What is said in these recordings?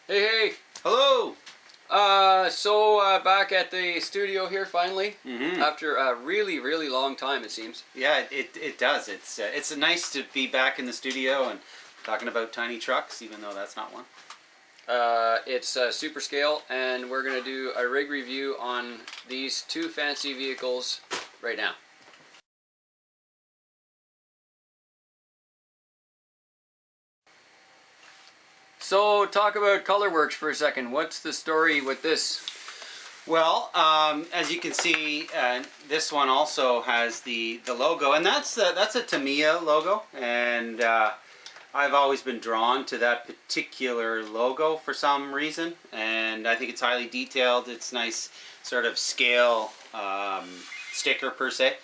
Hey, hey! Hello! Back at the studio here finally, Mm-hmm. after a really, really long time it seems. Yeah, it does. It's nice to be back in the studio and talking about tiny trucks, even though that's not one. It's super scale, and we're going to do a rig review on these two fancy vehicles right now. So, talk about Colorworks for a second. What's the story with this? Well, as you can see, this one also has the logo, and that's a Tamiya logo, and I've always been drawn to that particular logo for some reason, and I think it's highly detailed. It's nice sort of scale sticker per se,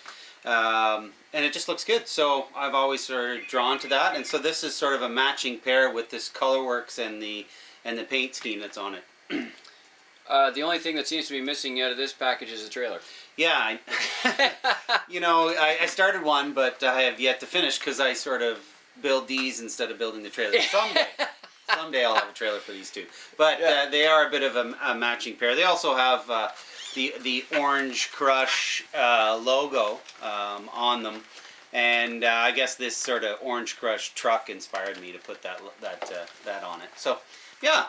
and it just looks good. So I've always sort of drawn to that, and so this is sort of a matching pair with this Colorworks and the paint scheme that's on it. The only thing that seems to be missing out of this package is the trailer. Yeah, I started one, but I have yet to finish because I sort of build these instead of building the trailer. Someday I'll have a trailer for these two. But yeah. They are a bit of a matching pair. They also have the Orange Crush logo on them, and I guess this sort of Orange Crush truck inspired me to put that on it. So, yeah.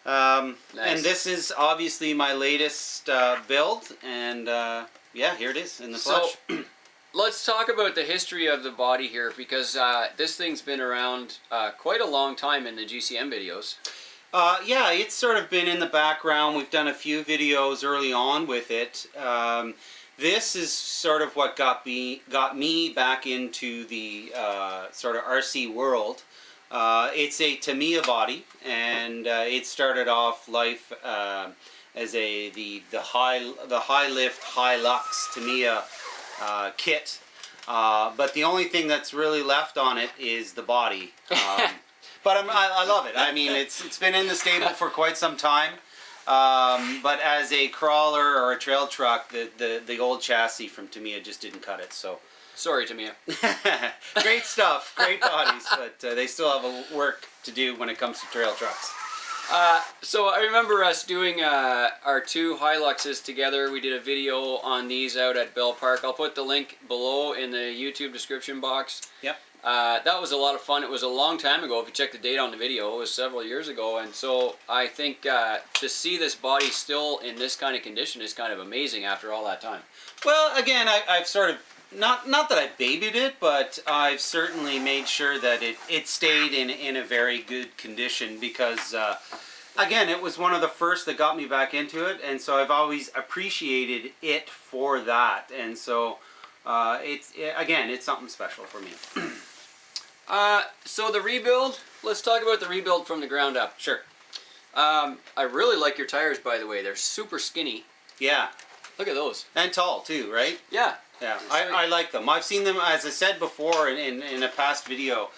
Nice. And this is obviously my latest build, and yeah, here it is in the flesh. So, let's talk about the history of the body here, because this thing's been around quite a long time in the GCM videos. Yeah, it's sort of been in the background. We've done a few videos early on with it. This is sort of what got me back into the sort of RC world. It's a Tamiya body, and it started off life as the high lift Hilux Tamiya kit, but the only thing that's really left on it is the body. But I love it. I mean, it's been in the stable for quite some time. But as a crawler or a trail truck, the old chassis from Tamiya just didn't cut it. So. Sorry, Tamiya. Great stuff, great bodies, but they still have a work to do when it comes to trail trucks. So I remember us doing our two Hiluxes together. We did a video on these out at Bell Park. I'll put the link below in the YouTube description box. Yep. That was a lot of fun. It was a long time ago. If you check the date on the video, it was several years ago. And so I think to see this body still in this kind of condition is kind of amazing after all that time. Well, again, I've sort of not that I babied it, but I've certainly made sure that it stayed in a very good condition because, again, it was one of the first that got me back into it, and so I've always appreciated it for that, and so it's something special for me. So the rebuild, let's talk about the rebuild from the ground up. Sure. I really like your tires, by the way. They're super skinny. Yeah. Look at those. And tall, too, right? Yeah. Yeah, I like them. I've seen them, as I said before in a past video.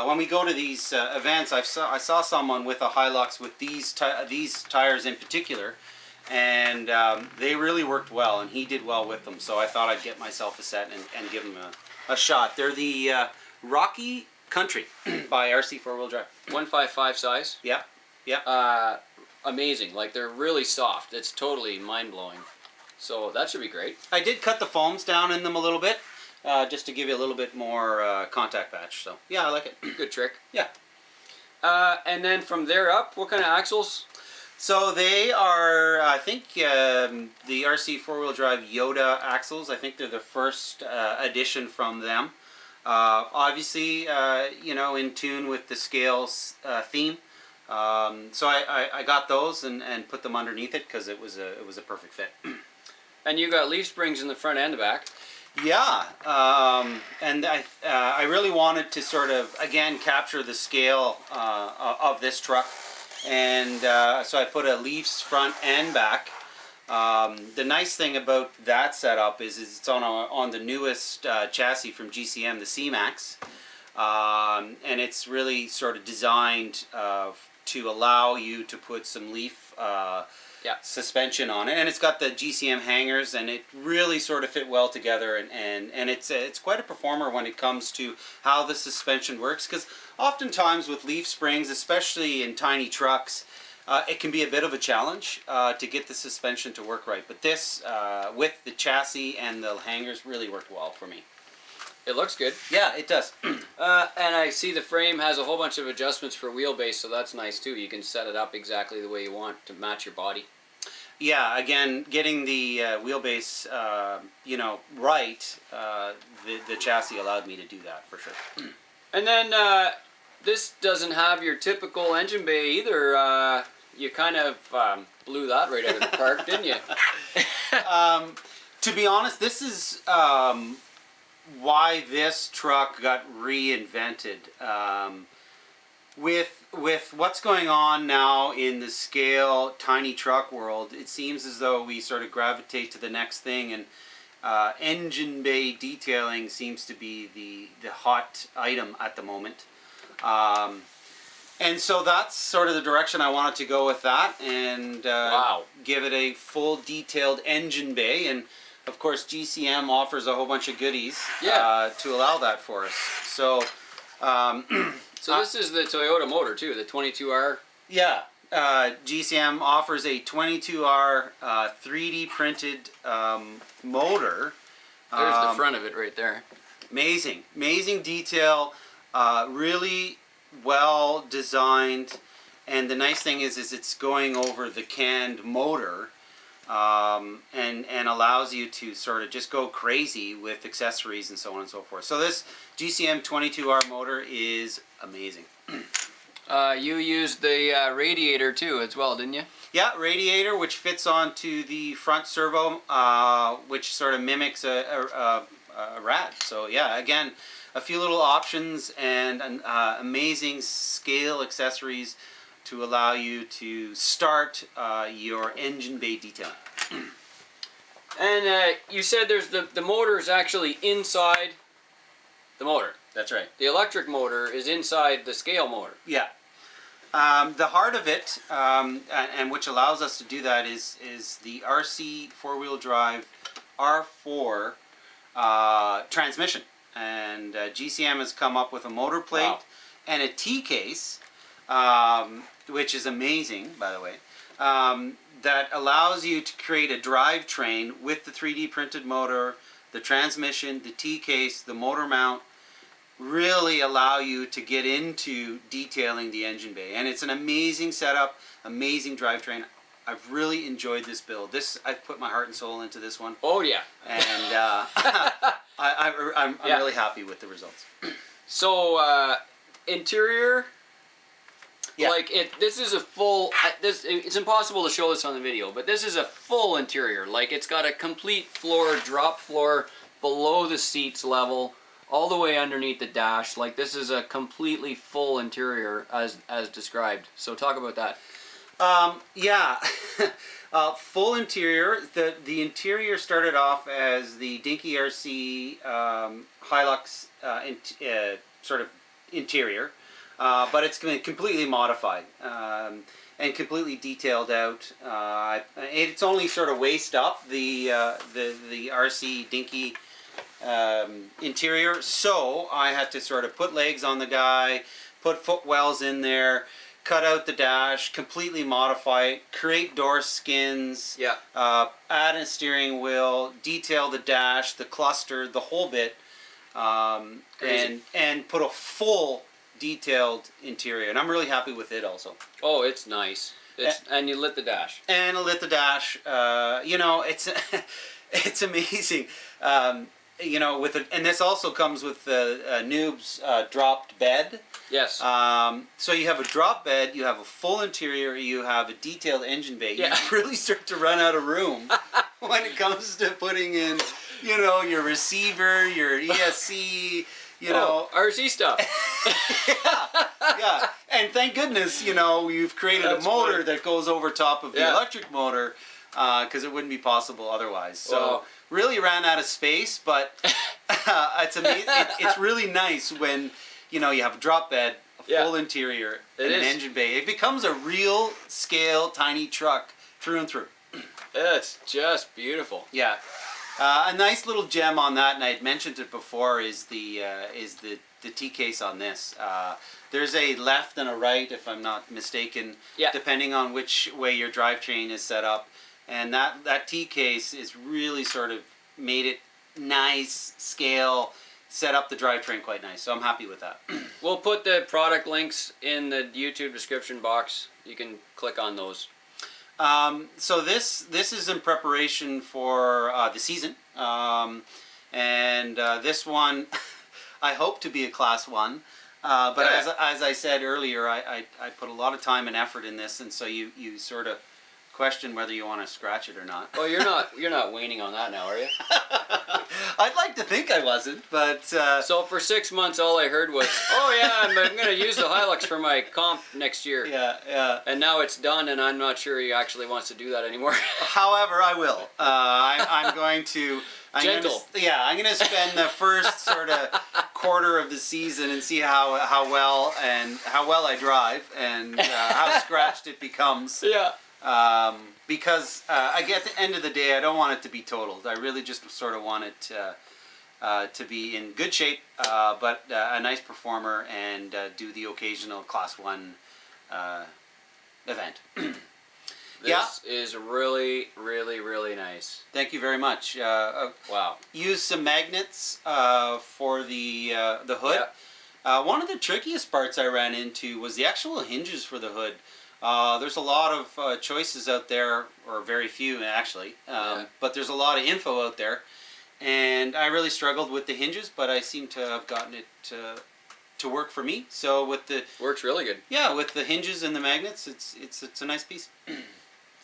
When we go to these events, I saw someone with a Hilux with these tires in particular, and they really worked well, and he did well with them. So I thought I'd get myself a set and give them a shot. They're the Rocky Country by RC 4-wheel drive. 155 size. Yeah, yeah. Amazing. Like, they're really soft. It's totally mind-blowing. So that should be great. I did cut the foams down in them a little bit, just to give you a little bit more contact patch. So yeah, I like it. Good trick. Yeah. And then from there up, what kind of axles? So they are, I think, the RC 4-wheel drive Yoda Axles. I think they're the first edition from them. Obviously, in tune with the scales theme. So I got those and put them underneath it because it was a perfect fit. And you got leaf springs in the front and the back. Yeah, and I really wanted to sort of, again, capture the scale of this truck, and so I put a leafs front and back. The nice thing about that setup is it's on the newest chassis from GCM, the C-Max, and it's really sort of designed to allow you to put some leaf suspension on it, and it's got the GCM hangers, and it really sort of fit well together, and it's quite a performer when it comes to how the suspension works, because oftentimes with leaf springs, especially in tiny trucks, it can be a bit of a challenge to get the suspension to work right, but this with the chassis and the hangers really worked well for me. It looks good. Yeah, it does. And I see the frame has a whole bunch of adjustments for wheelbase, so that's nice too. You can set it up exactly the way you want to match your body. Yeah, again, getting the wheelbase, right, the chassis allowed me to do that for sure. And then this doesn't have your typical engine bay either. You kind of blew that right out of the park, didn't you? To be honest, this is why this truck got reinvented. With what's going on now in the scale tiny truck world, it seems as though we sort of gravitate to the next thing, and engine bay detailing seems to be the hot item at the moment. And so that's sort of the direction I wanted to go with that, and give it a full detailed engine bay. And of course GCM offers a whole bunch of goodies to allow that for us. So so this is the Toyota motor too, the 22R? Yeah, GCM offers a 22R 3D printed motor. There's the front of it right there. Amazing detail, really well designed, and the nice thing is it's going over the canned motor, and allows you to sort of just go crazy with accessories and so on and so forth. So this GCM 22R motor is amazing. You used the radiator too as well, didn't you? Yeah, radiator, which fits onto the front servo, which sort of mimics a rad. So yeah, again, a few little options and amazing scale accessories to allow you to start your engine bay detailing. And you said there's the motor is actually inside the motor. That's right. The electric motor is inside the scale motor. Yeah. The heart of it, and which allows us to do that, is the RC four-wheel drive R4 transmission. And GCM has come up with a motor plate and a T-case, which is amazing, by the way, that allows you to create a drivetrain with the 3D printed motor, the transmission, the T-case, the motor mount, really allow you to get into detailing the engine bay. And it's an amazing setup, amazing drivetrain. I've really enjoyed this build. I've put my heart and soul into this one. Oh yeah. And I'm really happy with the results. So interior, yeah. like this is a full. It's impossible to show this on the video, but this is a full interior. Like it's got a complete floor, drop floor below the seats level, all the way underneath the dash. Like this is a completely full interior as described. So talk about that. Yeah, full interior. The interior started off as the Dinky RC Hilux sort of interior, but it's been completely modified and completely detailed out. It's only sort of waist up the RC Dinky interior, so I had to sort of put legs on the guy, put footwells in there, cut out the dash, completely modify it, create door skins, add a steering wheel, detail the dash, the cluster, the whole bit, and put a full detailed interior. And I'm really happy with it also. Oh, it's nice. And you lit the dash. And I lit the dash. It's it's amazing. And this also comes with the Noob's dropped bed. Yes. So you have a drop bed, you have a full interior, you have a detailed engine bay. You really start to run out of room when it comes to putting in, your receiver, your ESC, RC stuff. yeah. And thank goodness, you've created a motor that goes over top of the electric motor, because it wouldn't be possible otherwise. So really ran out of space, but it's amazing. It's really nice when you know, you have a drop bed, a full interior, and an engine bay. It becomes a real scale tiny truck through and through. It's just beautiful. Yeah. A nice little gem on that, and I had mentioned it before, is the T-case on this. There's a left and a right, if I'm not mistaken, depending on which way your drivetrain is set up. And that T-case is really sort of made it nice, scale, set up the drivetrain quite nice. So I'm happy with that. We'll put the product links in the YouTube description box. You can click on those. So this is in preparation for the season. This one, I hope to be a Class 1. But as I said earlier, I put a lot of time and effort in this, and so you sort of question whether you want to scratch it or not. Well, you're not waning on that now, are you? I'd like to think I wasn't, but so for 6 months, all I heard was, "Oh yeah, I'm going to use the Hilux for my comp next year." Yeah. And now it's done, and I'm not sure he actually wants to do that anymore. However, I will. I'm going to. Gentle. I'm going to spend the first sort of quarter of the season and see how well I drive and how scratched it becomes. Yeah. Because at the end of the day, I don't want it to be totaled. I really just sort of want it to be in good shape, but a nice performer, and do the occasional Class 1 event. This is really, really, really nice. Thank you very much. Wow. Use some magnets for the hood. Yeah. One of the trickiest parts I ran into was the actual hinges for the hood. There's a lot of choices out there, or very few actually, but there's a lot of info out there, and I really struggled with the hinges, but I seem to have gotten it to work for me. So with the works really good. Yeah, with the hinges and the magnets, it's a nice piece.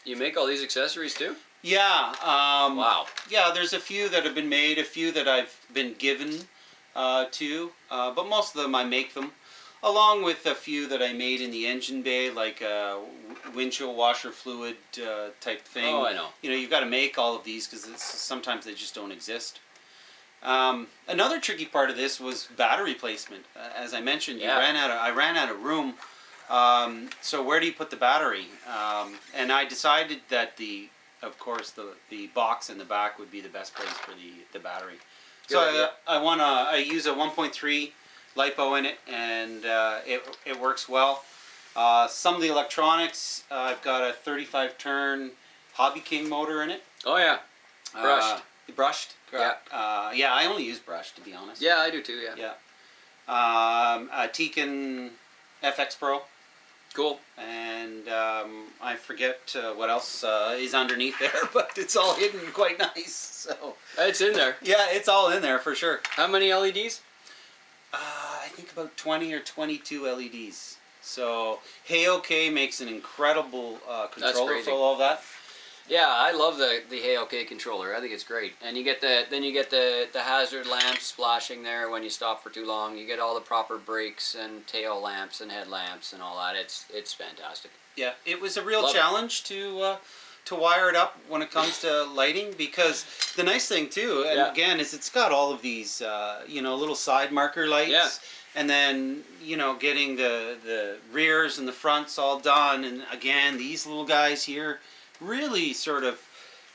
You make all these accessories too? Yeah. Wow. Yeah, there's a few that have been made, a few that I've been given to, but most of them I make them, along with a few that I made in the engine bay, like windshield washer fluid type thing. Oh, I know. You know, you've got to make all of these because sometimes they just don't exist. Another tricky part of this was battery placement. As I mentioned, I ran out of room. So where do you put the battery? And I decided that of course the box in the back would be the best place for the battery. So I use a 1.3 LiPo in it, and it works well. Some of the electronics, I've got a 35 turn Hobby King motor in it. Oh yeah, brushed. Brushed. Yeah. I only use brushed, to be honest. Yeah, I do too. Yeah. Yeah. A Tekin FX Pro. Cool. And I forget what else is underneath there, but it's all hidden quite nice. So it's in there. Yeah, it's all in there for sure. How many LEDs? I think about 20 or 22 LEDs. So Hey-OK makes an incredible controller for all of that. Yeah, I love the Hey-OK controller. I think it's great. And you get the hazard lamps flashing there when you stop for too long. You get all the proper brakes and tail lamps and headlamps and all that. It's fantastic. Yeah, it was a real challenge to wire it up when it comes to lighting, because the nice thing too, and again, is it's got all of these little side marker lights. Yeah. And then, getting the rears and the fronts all done, and again, these little guys here, really sort of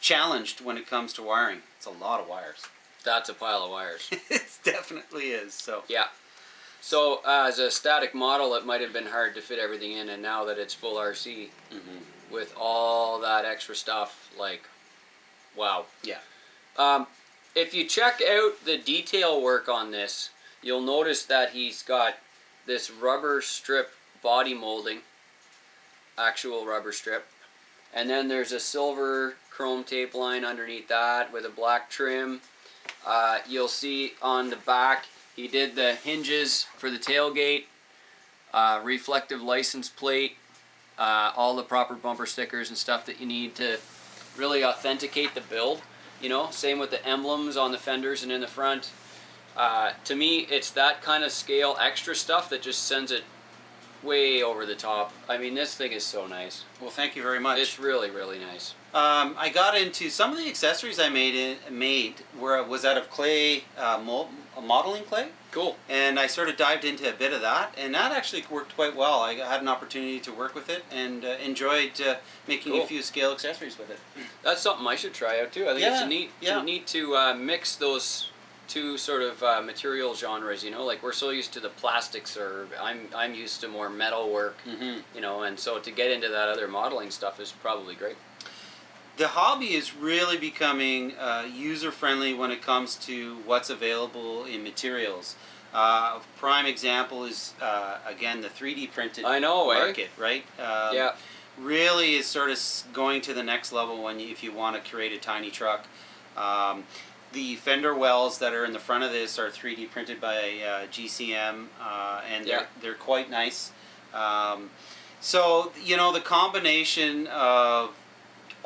challenged when it comes to wiring. It's a lot of wires. That's a pile of wires. It definitely is. So yeah. So as a static model, it might have been hard to fit everything in, and now that it's full RC, with all that extra stuff, like, wow. Yeah. If you check out the detail work on this, you'll notice that he's got this rubber strip body molding, actual rubber strip. And then there's a silver chrome tape line underneath that with a black trim. You'll see on the back he did the hinges for the tailgate, reflective license plate, all the proper bumper stickers and stuff that you need to really authenticate the build. Same with the emblems on the fenders and in the front. To me, it's that kind of scale extra stuff that just sends it way over the top. I mean, this thing is so nice. Well, thank you very much. It's really, really nice. I got into some of the accessories I made was out of clay modeling clay. Cool. And I sort of dived into a bit of that, and that actually worked quite well. I had an opportunity to work with it and enjoyed making Cool. a few scale accessories with it. That's something I should try out too. I think Yeah, it's neat. yeah. Neat to mix those two sort of material genres. You know, like we're so used to the plastics, or I'm used to more metal work. Mm-hmm. You know, and so to get into that other modeling stuff is probably great. The hobby is really becoming user-friendly when it comes to what's available in materials. Prime example is, again, the 3D printed I know, market, right? Yeah. Really is sort of going to the next level when if you want to create a tiny truck. The Fender Wells that are in the front of this are 3D printed by GCM, and they're quite nice. So, you know, the combination of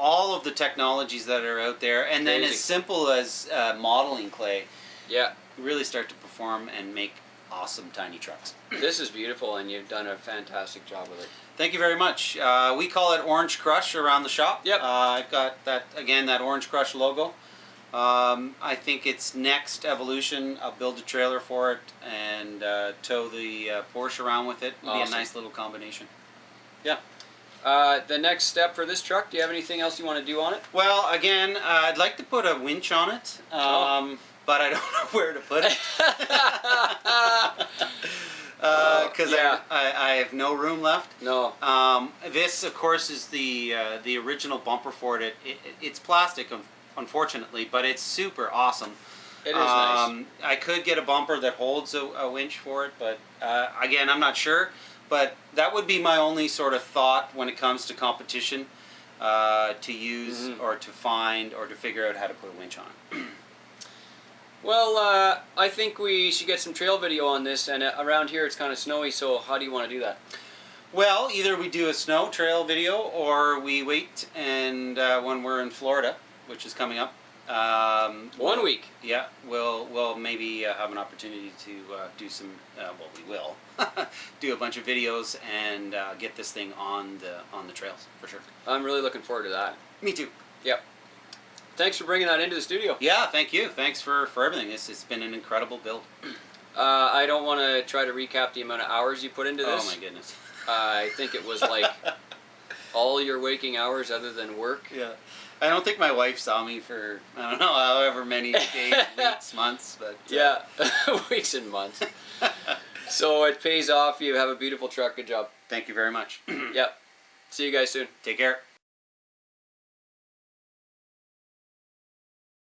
all of the technologies that are out there, and then Crazy. as simple as modeling clay, Yeah. really start to perform and make awesome tiny trucks. This is beautiful, and you've done a fantastic job with it. Thank you very much. We call it Orange Crush around the shop. Yep. I've got that, again, that Orange Crush logo. I think its next evolution, I'll build a trailer for it and tow the Porsche around with it. It'll be a Awesome. nice little combination. Yeah. The next step for this truck, do you have anything else you want to do on it? Well, again, I'd like to put a winch on it, but I don't know where to put it. Because I have no room left. No. This, of course, is the original bumper for it. It's plastic, unfortunately, but it's super awesome. It is nice. I could get a bumper that holds a winch for it, but again, I'm not sure. But that would be my only sort of thought when it comes to competition, to use or to find or to figure out how to put a winch on it. Well, I think we should get some trail video on this, and around here it's kind of snowy, so how do you want to do that? Well, either we do a snow trail video or we wait and when we're in Florida, which is coming up. 1 week. Yeah, we'll maybe have an opportunity to do some. Well, we will do a bunch of videos and get this thing on the trails for sure. I'm really looking forward to that. Me too. Yep. Thanks for bringing that into the studio. Yeah, thank you. Thanks for everything. It's been an incredible build. I don't want to try to recap the amount of hours you put into this. Oh my goodness. I think it was like all your waking hours other than work. Yeah. I don't think my wife saw me for, I don't know, however many days, weeks, months, but... Yeah, weeks and months. So it pays off. You have a beautiful truck. Good job. Thank you very much. Yep. See you guys soon. Take care.